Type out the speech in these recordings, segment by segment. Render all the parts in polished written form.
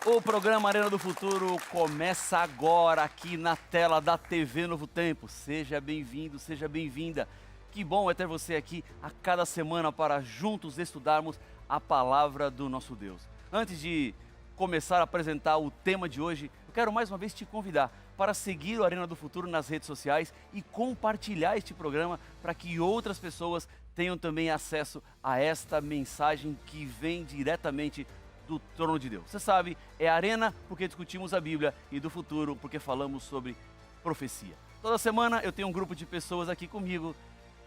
O programa Arena do Futuro começa agora aqui na tela da TV Novo Tempo. Seja bem-vindo, seja bem-vinda. Que bom é ter você aqui a cada semana para juntos estudarmos a palavra do nosso Deus. Antes de começar a apresentar o tema de hoje, eu quero mais uma vez te convidar para seguir o Arena do Futuro nas redes sociais e compartilhar este programa para que outras pessoas tenham também acesso a esta mensagem que vem diretamente do trono de Deus. Você sabe, é Arena porque discutimos a Bíblia e do futuro porque falamos sobre profecia. Toda semana eu tenho um grupo de pessoas aqui comigo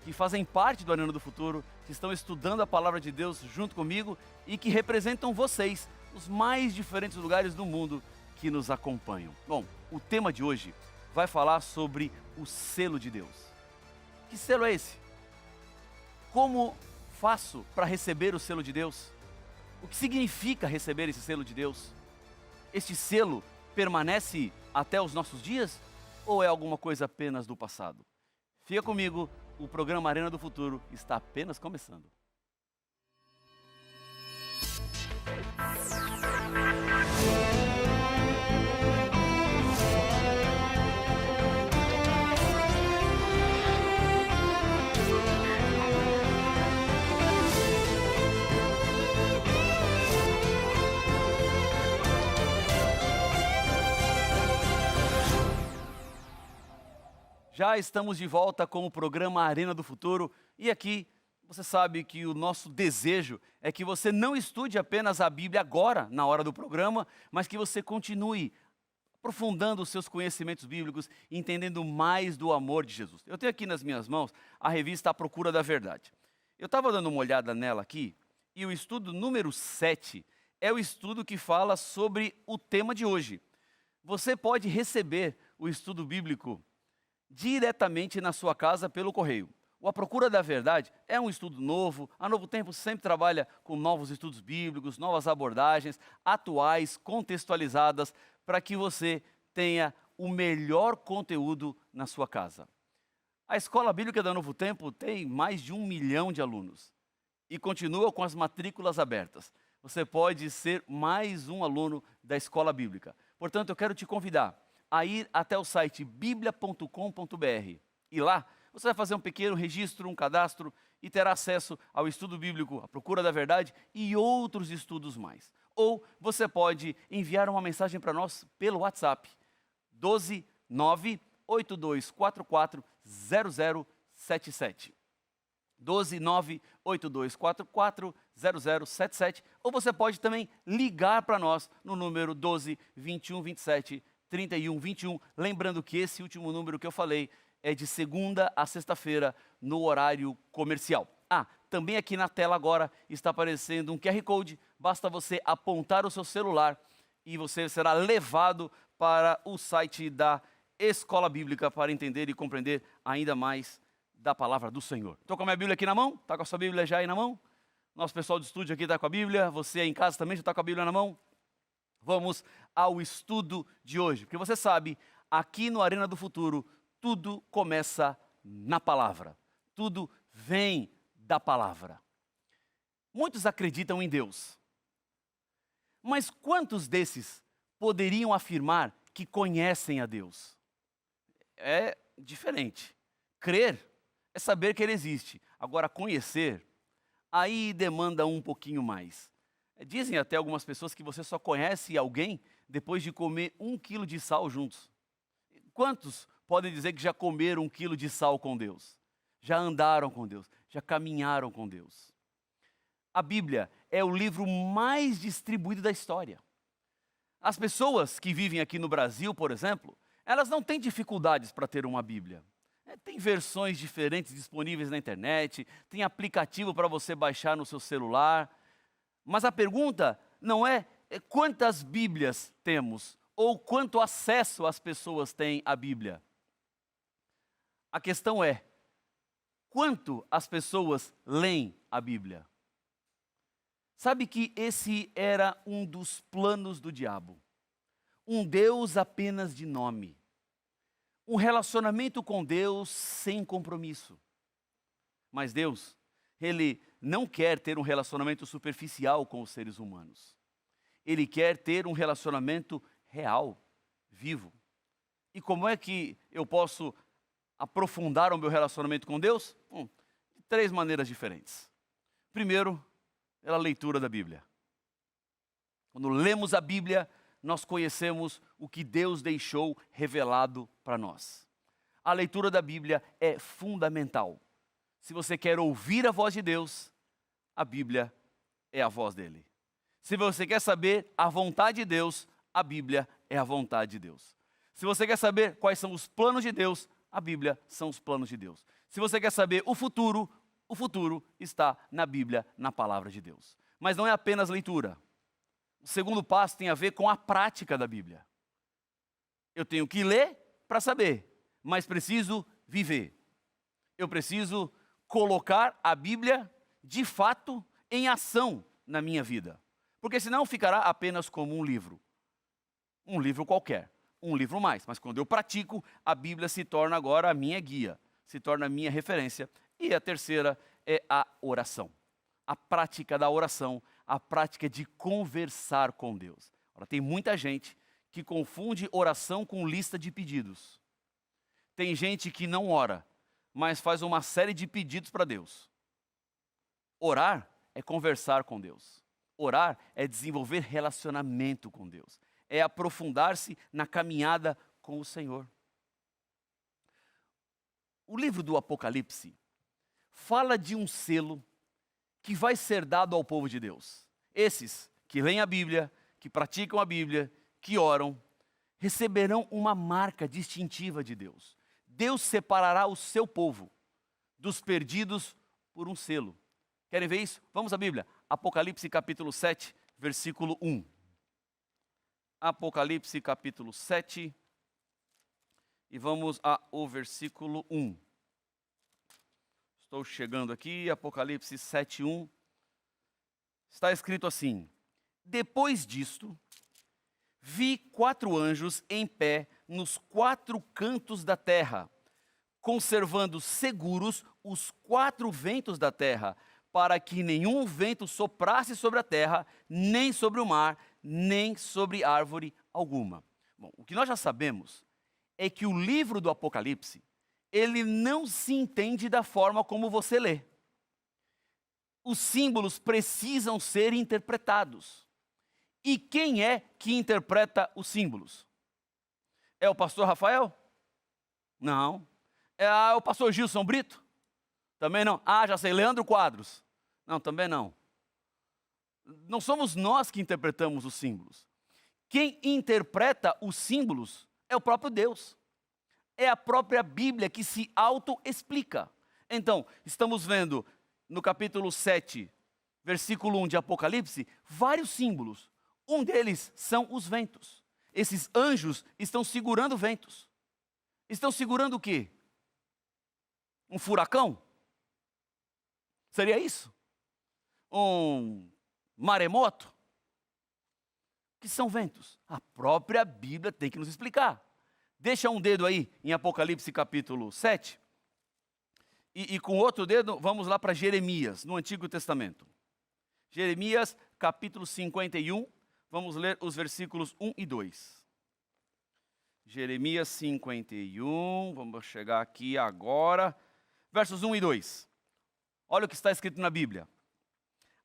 que fazem parte do Arena do Futuro, que estão estudando a palavra de Deus junto comigo e que representam vocês, os mais diferentes lugares do mundo que nos acompanham. Bom, o tema de hoje vai falar sobre o selo de Deus. Que selo é esse? Como faço para receber o selo de Deus? O que significa receber esse selo de Deus? Este selo permanece até os nossos dias ou é alguma coisa apenas do passado? Fica comigo, o programa Arena do Futuro está apenas começando. Já estamos de volta com o programa Arena do Futuro e aqui você sabe que o nosso desejo é que você não estude apenas a Bíblia agora, na hora do programa, mas que você continue aprofundando os seus conhecimentos bíblicos, entendendo mais do amor de Jesus. Eu tenho aqui nas minhas mãos a revista A Procura da Verdade. Eu estava dando uma olhada nela aqui e o estudo número 7 é o estudo que fala sobre o tema de hoje. Você pode receber o estudo bíblico diretamente na sua casa pelo correio. O A Procura da Verdade é um estudo novo, a Novo Tempo sempre trabalha com novos estudos bíblicos, novas abordagens, atuais, contextualizadas, para que você tenha o melhor conteúdo na sua casa. A Escola Bíblica da Novo Tempo tem mais de 1 milhão de alunos e continua com as matrículas abertas. Você pode ser mais um aluno da Escola Bíblica. Portanto, eu quero te convidar a ir até o site biblia.com.br e lá você vai fazer um pequeno registro, um cadastro e terá acesso ao estudo bíblico, A Procura da Verdade e outros estudos mais. Ou você pode enviar uma mensagem para nós pelo WhatsApp, 12 98244 0077. 12 98244 0077. Ou você pode também ligar para nós no número 12 21 27 31 21, lembrando que esse último número que eu falei é de segunda a sexta-feira no horário comercial. Também aqui na tela agora está aparecendo um QR Code, basta você apontar o seu celular e você será levado para o site da Escola Bíblica para entender e compreender ainda mais da palavra do Senhor. Estou com a minha Bíblia aqui na mão, está com a sua Bíblia já aí na mão? Nosso pessoal do estúdio aqui está com a Bíblia, você aí em casa também já está com a Bíblia na mão? Vamos ao estudo de hoje, porque você sabe, aqui no Arena do Futuro, tudo começa na palavra, tudo vem da palavra. Muitos acreditam em Deus, mas quantos desses poderiam afirmar que conhecem a Deus? É diferente. Crer é saber que Ele existe, agora conhecer, aí demanda um pouquinho mais. Dizem até algumas pessoas que você só conhece alguém depois de comer 1 quilo de sal juntos. Quantos podem dizer que já comeram 1 quilo de sal com Deus? Já andaram com Deus, já caminharam com Deus. A Bíblia é o livro mais distribuído da história. As pessoas que vivem aqui no Brasil, por exemplo, elas não têm dificuldades para ter uma Bíblia. Tem versões diferentes disponíveis na internet, tem aplicativo para você baixar no seu celular. Mas a pergunta não é quantas Bíblias temos ou quanto acesso as pessoas têm à Bíblia. A questão é quanto as pessoas leem a Bíblia. Sabe que esse era um dos planos do diabo. Um Deus apenas de nome. Um relacionamento com Deus sem compromisso. Mas Deus, Ele não quer ter um relacionamento superficial com os seres humanos. Ele quer ter um relacionamento real, vivo. E como é que eu posso aprofundar o meu relacionamento com Deus? De 3 maneiras diferentes. Primeiro, pela leitura da Bíblia. Quando lemos a Bíblia, nós conhecemos o que Deus deixou revelado para nós. A leitura da Bíblia é fundamental. Se você quer ouvir a voz de Deus, a Bíblia é a voz dele. Se você quer saber a vontade de Deus, a Bíblia é a vontade de Deus. Se você quer saber quais são os planos de Deus, a Bíblia são os planos de Deus. Se você quer saber o futuro está na Bíblia, na palavra de Deus. Mas não é apenas leitura. O segundo passo tem a ver com a prática da Bíblia. Eu tenho que ler para saber, mas preciso viver. Eu preciso colocar a Bíblia, de fato, em ação na minha vida. Porque senão ficará apenas como um livro. Um livro qualquer, um livro mais. Mas quando eu pratico, a Bíblia se torna agora a minha guia, se torna a minha referência. E a terceira é a oração. A prática da oração, a prática de conversar com Deus. Ora, tem muita gente que confunde oração com lista de pedidos. Tem gente que não ora, mas faz uma série de pedidos para Deus. Orar é conversar com Deus. Orar é desenvolver relacionamento com Deus. É aprofundar-se na caminhada com o Senhor. O livro do Apocalipse fala de um selo que vai ser dado ao povo de Deus. Esses que leem a Bíblia, que praticam a Bíblia, que oram, receberão uma marca distintiva de Deus. Deus separará o seu povo dos perdidos por um selo. Querem ver isso? Vamos à Bíblia. Apocalipse capítulo 7, versículo 1. Apocalipse capítulo 7 e vamos ao versículo 1. Estou chegando aqui, Apocalipse 7, 1. Está escrito assim: depois disto, vi 4 anjos em pé nos 4 cantos da terra, conservando seguros os 4 ventos da terra, para que nenhum vento soprasse sobre a terra, nem sobre o mar, nem sobre árvore alguma. Bom, o que nós já sabemos é que o livro do Apocalipse, ele não se entende da forma como você lê. Os símbolos precisam ser interpretados. E quem é que interpreta os símbolos? É o pastor Rafael? Não. É o pastor Gilson Brito? Também não. Já sei, Leandro Quadros? Não, também não. Não somos nós que interpretamos os símbolos. Quem interpreta os símbolos é o próprio Deus. É a própria Bíblia que se auto-explica. Então, estamos vendo no capítulo 7, versículo 1 de Apocalipse, vários símbolos. Um deles são os ventos. Esses anjos estão segurando ventos. Estão segurando o quê? Um furacão? Seria isso? Um maremoto? O que são ventos? A própria Bíblia tem que nos explicar. Deixa um dedo aí em Apocalipse capítulo 7. E com outro dedo, vamos lá para Jeremias, no Antigo Testamento. Jeremias capítulo 51, vamos ler os versículos 1 e 2. Jeremias 51, vamos chegar aqui agora. Versos 1 e 2. Olha o que está escrito na Bíblia.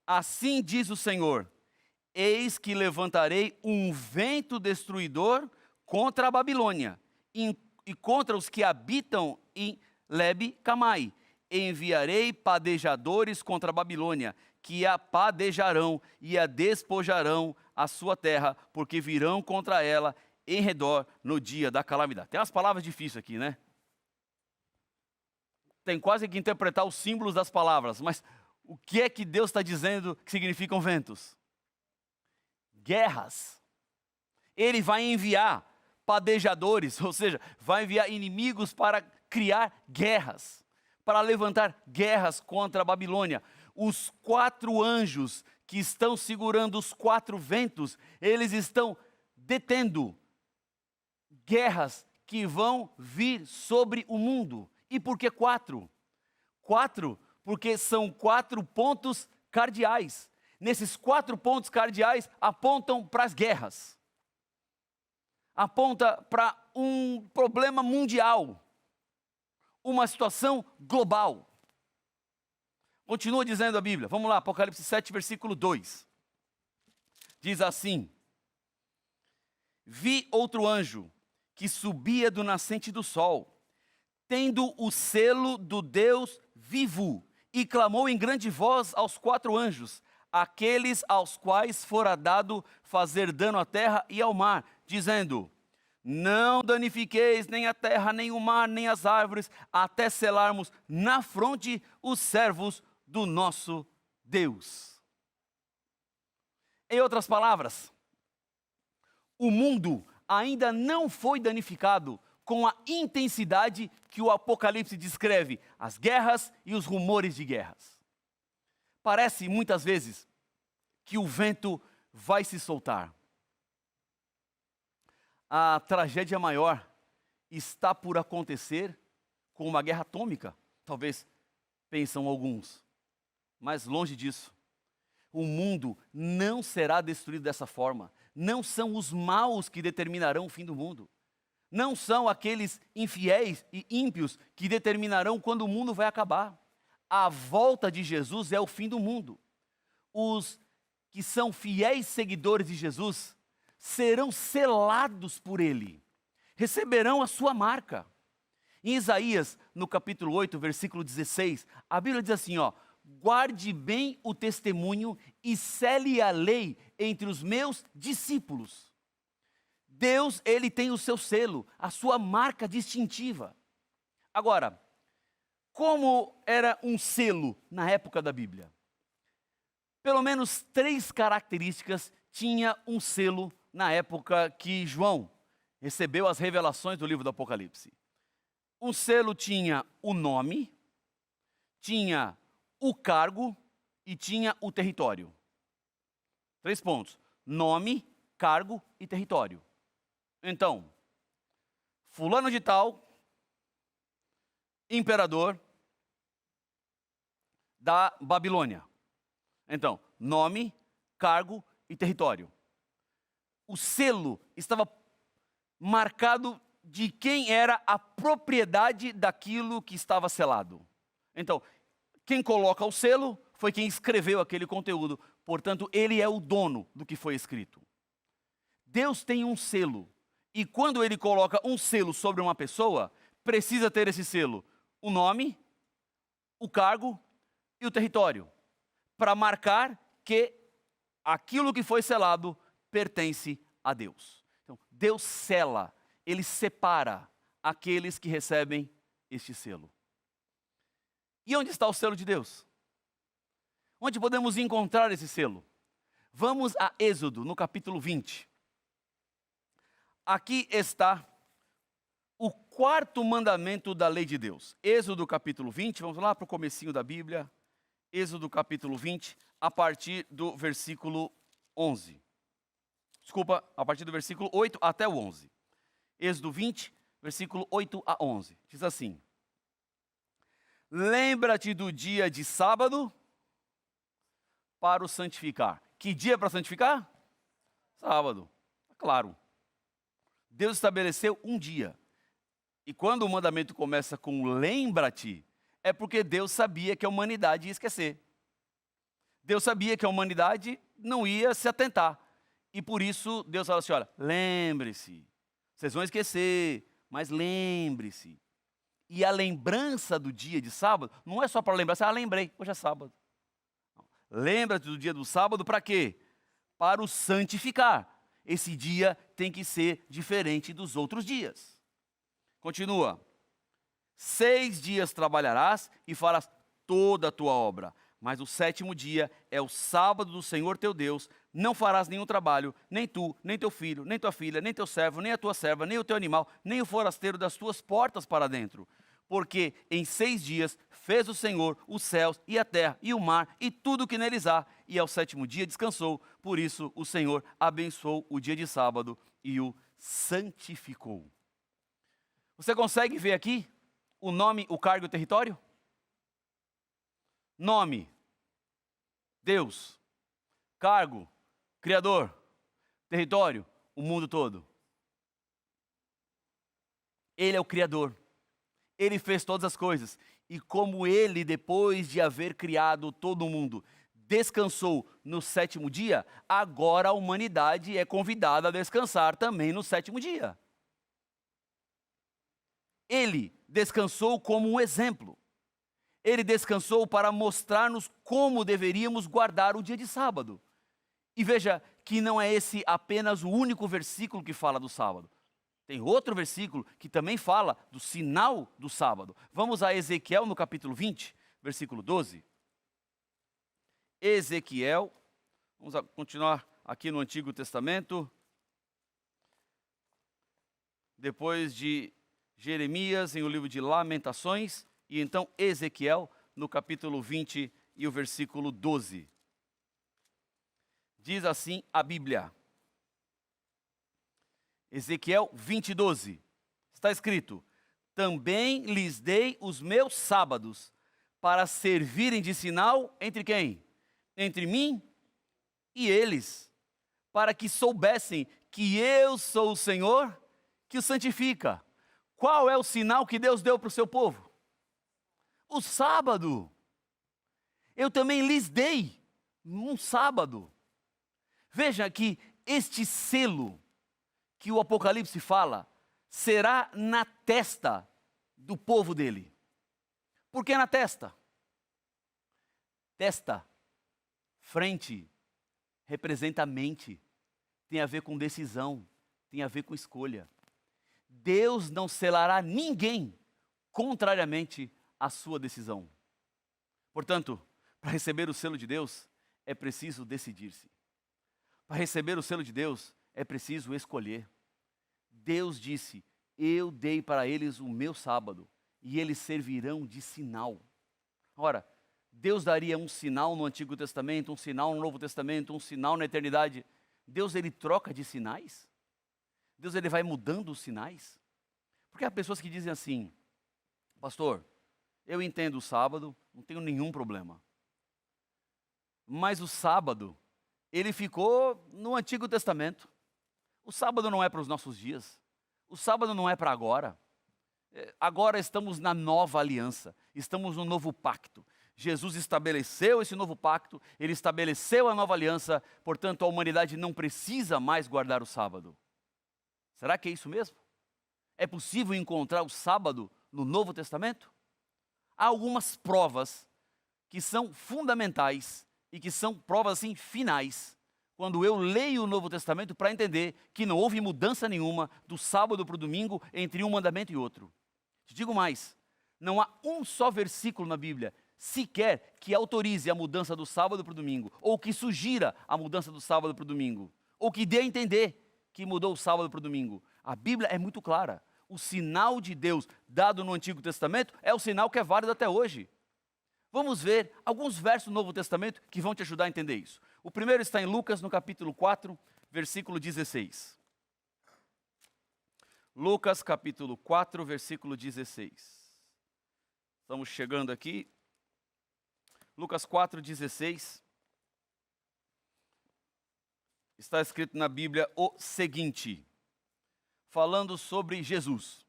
Assim diz o Senhor: eis que levantarei um vento destruidor contra a Babilônia e contra os que habitam em Lebe-Camai. Enviarei padejadores contra a Babilônia, que a padejarão e a despojarão a sua terra, porque virão contra ela em redor no dia da calamidade. Tem umas palavras difíceis aqui, né? Tem quase que interpretar os símbolos das palavras, mas o que é que Deus está dizendo que significam ventos? Guerras. Ele vai enviar padejadores, ou seja, vai enviar inimigos para criar guerras, para levantar guerras contra a Babilônia. Os 4 anjos que estão segurando os 4 ventos, eles estão detendo guerras que vão vir sobre o mundo. E por que 4? 4, porque são 4 pontos cardeais. nesses 4 pontos cardeais, apontam para as guerras. Aponta para um problema mundial, uma situação global. Continua dizendo a Bíblia, vamos lá, Apocalipse 7, versículo 2. Diz assim: vi outro anjo que subia do nascente do sol, tendo o selo do Deus vivo, e clamou em grande voz aos 4 anjos, aqueles aos quais fora dado fazer dano à terra e ao mar, dizendo: não danifiqueis nem a terra, nem o mar, nem as árvores, até selarmos na fronte os servos do nosso Deus. Em outras palavras, o mundo ainda não foi danificado com a intensidade que o Apocalipse descreve as guerras e os rumores de guerras. Parece muitas vezes que o vento vai se soltar. A tragédia maior está por acontecer com uma guerra atômica, talvez pensam alguns, mas longe disso. O mundo não será destruído dessa forma. Não são os maus que determinarão o fim do mundo. Não são aqueles infiéis e ímpios que determinarão quando o mundo vai acabar. A volta de Jesus é o fim do mundo. Os que são fiéis seguidores de Jesus serão selados por Ele. Receberão a sua marca. Em Isaías, no capítulo 8, versículo 16, a Bíblia diz assim, guarde bem o testemunho e cele a lei entre os meus discípulos. Deus, Ele tem o seu selo, a sua marca distintiva. Agora, como era um selo na época da Bíblia? Pelo menos 3 características tinha um selo na época que João recebeu as revelações do livro do Apocalipse. Um selo tinha o nome, tinha o cargo e tinha o território. 3 pontos: nome, cargo e território. Então, fulano de tal, imperador da Babilônia. Então, nome, cargo e território. O selo estava marcado de quem era a propriedade daquilo que estava selado. Então, quem coloca o selo foi quem escreveu aquele conteúdo. Portanto, ele é o dono do que foi escrito. Deus tem um selo. E quando ele coloca um selo sobre uma pessoa, precisa ter esse selo: o nome, o cargo e o território, para marcar que aquilo que foi selado pertence a Deus. Então, Deus sela, Ele separa aqueles que recebem este selo. E onde está o selo de Deus? Onde podemos encontrar esse selo? Vamos a Êxodo, no capítulo 20. Aqui está o 4º mandamento da lei de Deus. Êxodo capítulo 20, vamos lá para o comecinho da Bíblia. Êxodo capítulo 20, a partir do versículo 11. Desculpa, a partir do versículo 8 até o 11. Êxodo 20, versículo 8 a 11. Diz assim: lembra-te do dia de sábado para o santificar. Que dia para santificar? Sábado. Claro. Deus estabeleceu um dia. E quando o mandamento começa com lembra-te, é porque Deus sabia que a humanidade ia esquecer. Deus sabia que a humanidade não ia se atentar. E por isso Deus fala assim, olha, lembre-se. Vocês vão esquecer, mas lembre-se. E a lembrança do dia de sábado, não é só para lembrar, lembrei, hoje é sábado. Lembra-te do dia do sábado para quê? Para o santificar. Esse dia tem que ser diferente dos outros dias. Continua. 6 dias trabalharás e farás toda a tua obra. Mas o 7º dia é o sábado do Senhor teu Deus. Não farás nenhum trabalho, nem tu, nem teu filho, nem tua filha, nem teu servo, nem a tua serva, nem o teu animal, nem o forasteiro das tuas portas para dentro. Porque em 6 dias fez o Senhor os céus e a terra e o mar e tudo o que neles há. E ao 7º dia descansou. Por isso o Senhor abençoou o dia de sábado e o santificou. Você consegue ver aqui o nome, o cargo e o território? Nome, Deus. cargo, criador, território, o mundo todo. Ele é o criador. Ele fez todas as coisas. E como ele, depois de haver criado todo o mundo, descansou no sétimo dia, agora a humanidade é convidada a descansar também no sétimo dia. Ele descansou como um exemplo. Ele descansou para mostrar-nos como deveríamos guardar o dia de sábado. E veja que não é esse apenas o único versículo que fala do sábado. Tem outro versículo que também fala do sinal do sábado. Vamos a Ezequiel no capítulo 20, versículo 12. Ezequiel, vamos continuar aqui no Antigo Testamento. Depois de Jeremias, em o livro de Lamentações, e então Ezequiel, no capítulo 20 e o versículo 12. Diz assim a Bíblia. Ezequiel 20, 12. Está escrito: também lhes dei os meus sábados, para servirem de sinal entre quem? Entre mim e eles, para que soubessem que eu sou o Senhor que os santifica. Qual é o sinal que Deus deu para o seu povo? O sábado. Eu também lhes dei um sábado. Veja que este selo que o Apocalipse fala será na testa do povo dele. Por que na testa? Testa, frente, representa a mente, tem a ver com decisão, tem a ver com escolha. Deus não selará ninguém contrariamente à sua decisão. Portanto, para receber o selo de Deus, é preciso decidir-se. Para receber o selo de Deus, é preciso escolher. Deus disse: eu dei para eles o meu sábado, e eles servirão de sinal. Ora, Deus daria um sinal no Antigo Testamento, um sinal no Novo Testamento, um sinal na eternidade. Deus, ele troca de sinais? Deus, ele vai mudando os sinais? Porque há pessoas que dizem assim: pastor, eu entendo o sábado, não tenho nenhum problema. Mas o sábado, ele ficou no Antigo Testamento. O sábado não é para os nossos dias. O sábado não é para agora. Agora estamos na nova aliança. Estamos no novo pacto. Jesus estabeleceu esse novo pacto. Ele estabeleceu a nova aliança. Portanto, a humanidade não precisa mais guardar o sábado. Será que é isso mesmo? É possível encontrar o sábado no Novo Testamento? Há algumas provas que são fundamentais e que são provas assim finais, quando eu leio o Novo Testamento para entender que não houve mudança nenhuma do sábado para o domingo entre um mandamento e outro. Te digo mais, não há um só versículo na Bíblia sequer que autorize a mudança do sábado para o domingo, ou que sugira a mudança do sábado para o domingo, ou que dê a entender que mudou o sábado para o domingo. A Bíblia é muito clara. O sinal de Deus dado no Antigo Testamento é o sinal que é válido até hoje. Vamos ver alguns versos do Novo Testamento que vão te ajudar a entender isso. O primeiro está em Lucas, no capítulo 4, versículo 16. Lucas, capítulo 4, versículo 16. Estamos chegando aqui. Lucas 4, 16. Está escrito na Bíblia o seguinte, falando sobre Jesus.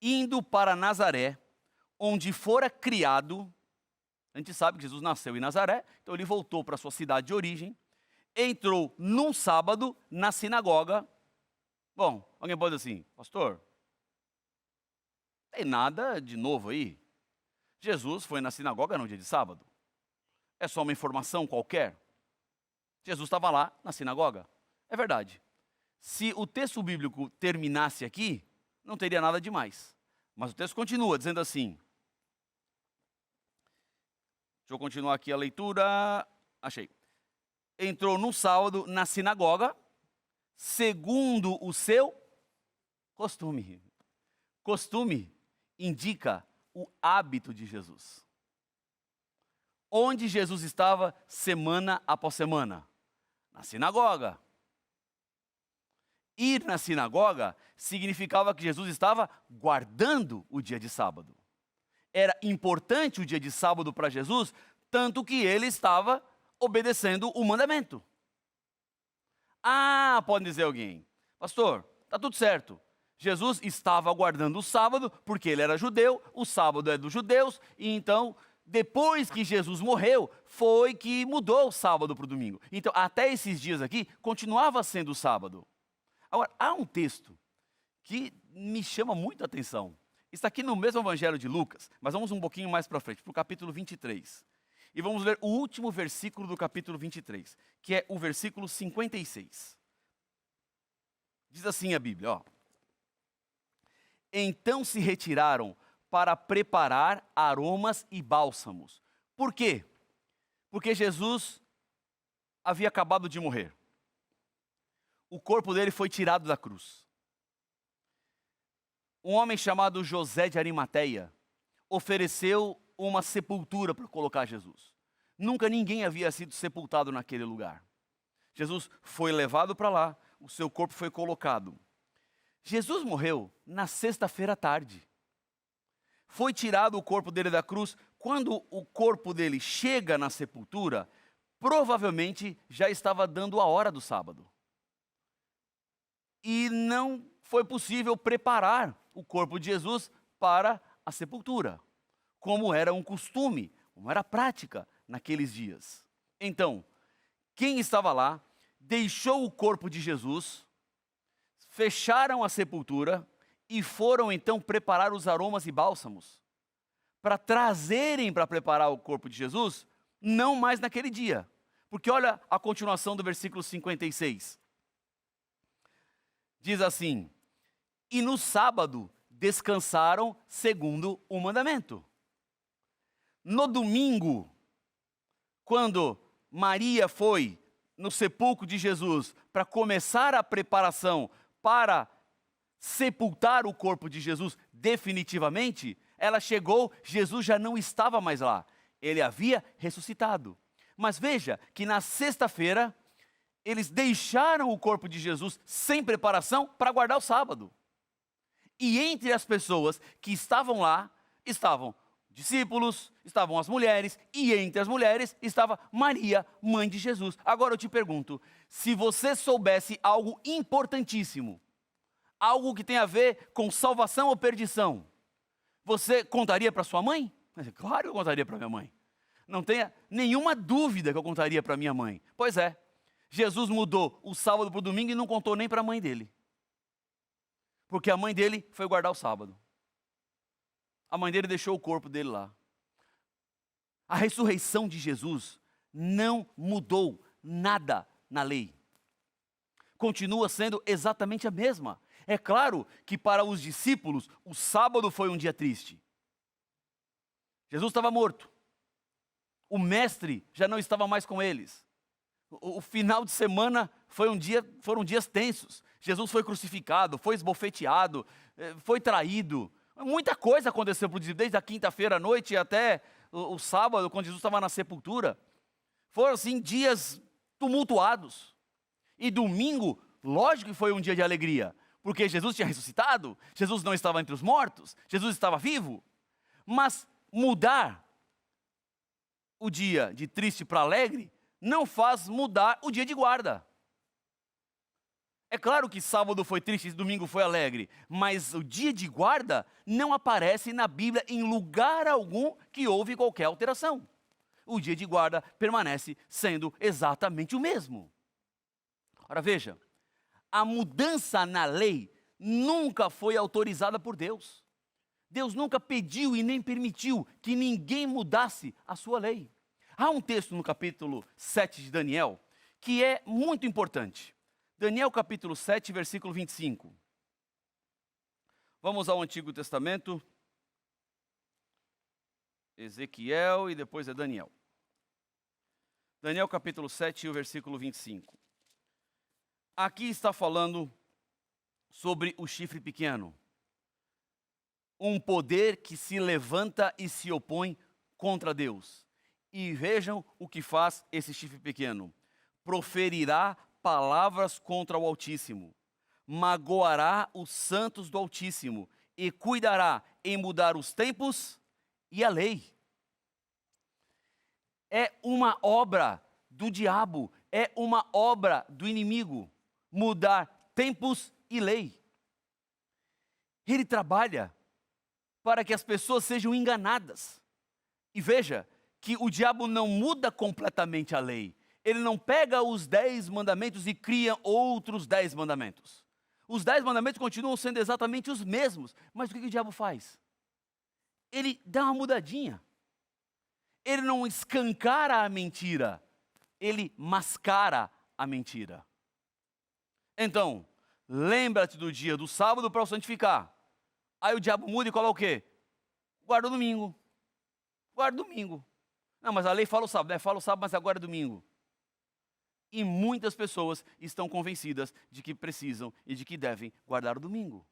Indo para Nazaré, onde fora criado. A gente sabe que Jesus nasceu em Nazaré, então ele voltou para sua cidade de origem, entrou num sábado na sinagoga. Bom, alguém pode dizer assim: pastor, tem nada de novo aí. Jesus foi na sinagoga no dia de sábado. É só uma informação qualquer. Jesus estava lá na sinagoga. É verdade. Se o texto bíblico terminasse aqui, não teria nada demais. Mas o texto continua dizendo assim. Deixa eu continuar aqui a leitura. Achei. Entrou no sábado na sinagoga, segundo o seu costume. Costume indica o hábito de Jesus. Onde Jesus estava semana após semana? Na sinagoga. Ir na sinagoga significava que Jesus estava guardando o dia de sábado. Era importante o dia de sábado para Jesus, tanto que ele estava obedecendo o mandamento. Ah, pode dizer alguém, pastor, está tudo certo. Jesus estava aguardando o sábado, porque ele era judeu, o sábado é dos judeus, e então, depois que Jesus morreu, foi que mudou o sábado para o domingo. Então, até esses dias aqui, continuava sendo o sábado. Agora, há um texto que me chama muito a atenção. Está aqui no mesmo evangelho de Lucas, mas vamos um pouquinho mais para frente, para o capítulo 23. E vamos ler o último versículo do capítulo 23, que é o versículo 56. Diz assim a Bíblia, ó. Então se retiraram para preparar aromas e bálsamos. Por quê? Porque Jesus havia acabado de morrer. O corpo dele foi tirado da cruz. Um homem chamado José de Arimateia ofereceu uma sepultura para colocar Jesus. Nunca ninguém havia sido sepultado naquele lugar. Jesus foi levado para lá, o seu corpo foi colocado. Jesus morreu na sexta-feira à tarde. Foi tirado o corpo dele da cruz. Quando o corpo dele chega na sepultura, provavelmente já estava dando a hora do sábado. E não foi possível preparar o corpo de Jesus para a sepultura, como era um costume, como era prática naqueles dias. Então, quem estava lá, deixou o corpo de Jesus, fecharam a sepultura e foram então preparar os aromas e bálsamos, para trazerem para preparar o corpo de Jesus, não mais naquele dia. Porque olha a continuação do versículo 56. Diz assim, e no sábado descansaram segundo o mandamento. No domingo, quando Maria foi no sepulcro de Jesus para começar a preparação para sepultar o corpo de Jesus definitivamente, ela chegou, Jesus já não estava mais lá. Ele havia ressuscitado. Mas veja que na sexta-feira, eles deixaram o corpo de Jesus sem preparação para guardar o sábado. E entre as pessoas que estavam lá, estavam discípulos, estavam as mulheres, e entre as mulheres estava Maria, mãe de Jesus. Agora eu te pergunto, se você soubesse algo importantíssimo, algo que tem a ver com salvação ou perdição, você contaria para sua mãe? Claro que eu contaria para minha mãe. Não tenha nenhuma dúvida que eu contaria para minha mãe. Pois é, Jesus mudou o sábado para o domingo e não contou nem para a mãe dele. Porque a mãe dele foi guardar o sábado. A mãe dele deixou o corpo dele lá. A ressurreição de Jesus não mudou nada na lei. Continua sendo exatamente a mesma. É claro que para os discípulos, o sábado foi um dia triste. Jesus estava morto. O mestre já não estava mais com eles. O final de semana foram dias tensos. Jesus foi crucificado, foi esbofeteado, foi traído. Muita coisa aconteceu para os discípulos, desde a quinta-feira à noite até o sábado, quando Jesus estava na sepultura. Foram, assim, dias tumultuados. E domingo, lógico que foi um dia de alegria, porque Jesus tinha ressuscitado, Jesus não estava entre os mortos, Jesus estava vivo. Mas mudar o dia de triste para alegre não faz mudar o dia de guarda. É claro que sábado foi triste e domingo foi alegre, mas o dia de guarda não aparece na Bíblia em lugar algum que houve qualquer alteração. O dia de guarda permanece sendo exatamente o mesmo. Ora veja, a mudança na lei nunca foi autorizada por Deus. Deus nunca pediu e nem permitiu que ninguém mudasse a sua lei. Há um texto no capítulo 7 de Daniel que é muito importante. Daniel capítulo 7, versículo 25. Vamos ao Antigo Testamento. Ezequiel e depois é Daniel. Daniel capítulo 7, o versículo 25. Aqui está falando sobre o chifre pequeno. Um poder que se levanta e se opõe contra Deus. E vejam o que faz esse chifre pequeno. Proferirá palavras contra o Altíssimo, magoará os santos do Altíssimo e cuidará em mudar os tempos e a lei. É uma obra do diabo, é uma obra do inimigo, mudar tempos e lei. Ele trabalha para que as pessoas sejam enganadas. E veja que o diabo não muda completamente a lei. Ele não pega os 10 mandamentos e cria outros 10 mandamentos. Os 10 mandamentos continuam sendo exatamente os mesmos. Mas o que o diabo faz? Ele dá uma mudadinha. Ele não escancara a mentira. Ele mascara a mentira. Então, lembra-te do dia do sábado para o santificar. Aí o diabo muda e coloca o quê? Guarda o domingo. Guarda o domingo. Não, mas a lei fala o sábado. Fala o sábado, mas agora é domingo. E muitas pessoas estão convencidas de que precisam e de que devem guardar o domingo.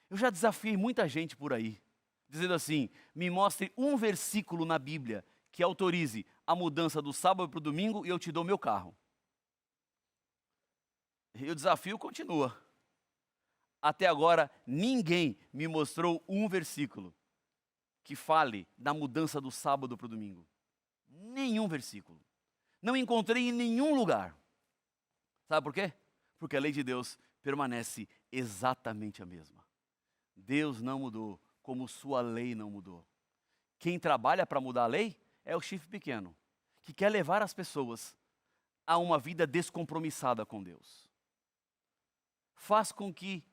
Eu já desafiei muita gente por aí, dizendo assim: me mostre um versículo na Bíblia que autorize a mudança do sábado para o domingo e eu te dou meu carro. E o desafio continua. Até agora, ninguém me mostrou um versículo que fale da mudança do sábado para o domingo. Nenhum versículo. Não encontrei em nenhum lugar. Sabe por quê? Porque a lei de Deus permanece exatamente a mesma. Deus não mudou, como sua lei não mudou. Quem trabalha para mudar a lei é o chifre pequeno, que quer levar as pessoas a uma vida descompromissada com Deus. Faz com que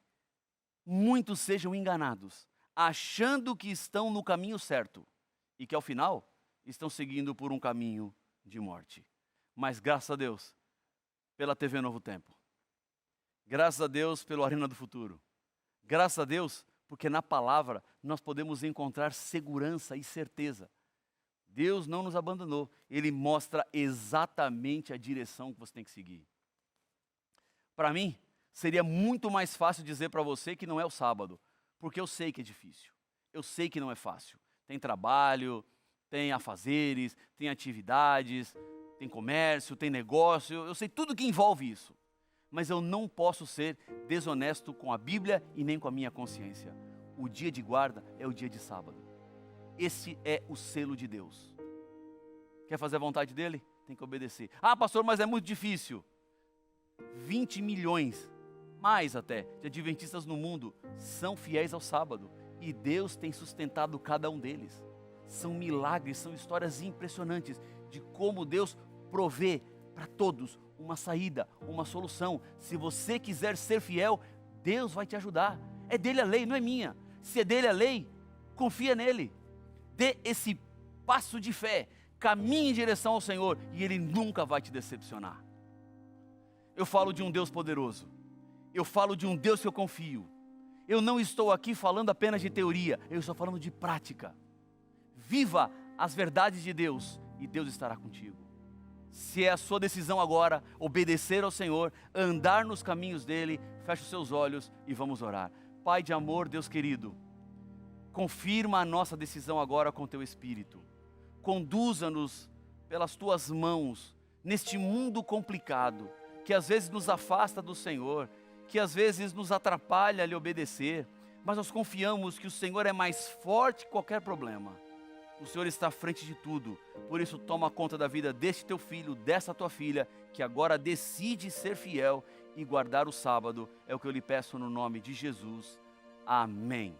muitos sejam enganados, achando que estão no caminho certo e que ao final estão seguindo por um caminho de morte. Mas graças a Deus pela TV Novo Tempo. Graças a Deus pelo Arena do Futuro. Graças a Deus porque na palavra nós podemos encontrar segurança e certeza. Deus não nos abandonou. Ele mostra exatamente a direção que você tem que seguir. Para mim, seria muito mais fácil dizer para você que não é o sábado, porque eu sei que é difícil. Eu sei que não é fácil. Tem trabalho, tem afazeres, tem atividades, tem comércio, tem negócio, eu sei tudo que envolve isso. Mas eu não posso ser desonesto com a Bíblia e nem com a minha consciência. O dia de guarda é o dia de sábado. Esse é o selo de Deus. Quer fazer a vontade dele? Tem que obedecer. Ah, pastor, mas é muito difícil. 20 milhões, mais até, de adventistas no mundo são fiéis ao sábado. E Deus tem sustentado cada um deles. São milagres, são histórias impressionantes de como Deus provê para todos uma saída, uma solução. Se você quiser ser fiel, Deus vai te ajudar. É dele a lei, não é minha. Se é dele a lei, confia nele. Dê esse passo de fé, caminhe em direção ao Senhor e Ele nunca vai te decepcionar. Eu falo de um Deus poderoso. Eu falo de um Deus que eu confio. Eu não estou aqui falando apenas de teoria, eu estou falando de prática. Viva as verdades de Deus e Deus estará contigo. Se é a sua decisão agora, obedecer ao Senhor, andar nos caminhos dEle, feche os seus olhos e vamos orar. Pai de amor, Deus querido, confirma a nossa decisão agora com Teu Espírito. Conduza-nos pelas Tuas mãos, neste mundo complicado, que às vezes nos afasta do Senhor, que às vezes nos atrapalha a lhe obedecer, mas nós confiamos que o Senhor é mais forte que qualquer problema. O Senhor está à frente de tudo, por isso toma conta da vida deste teu filho, dessa tua filha, que agora decide ser fiel e guardar o sábado, é o que eu lhe peço no nome de Jesus. Amém.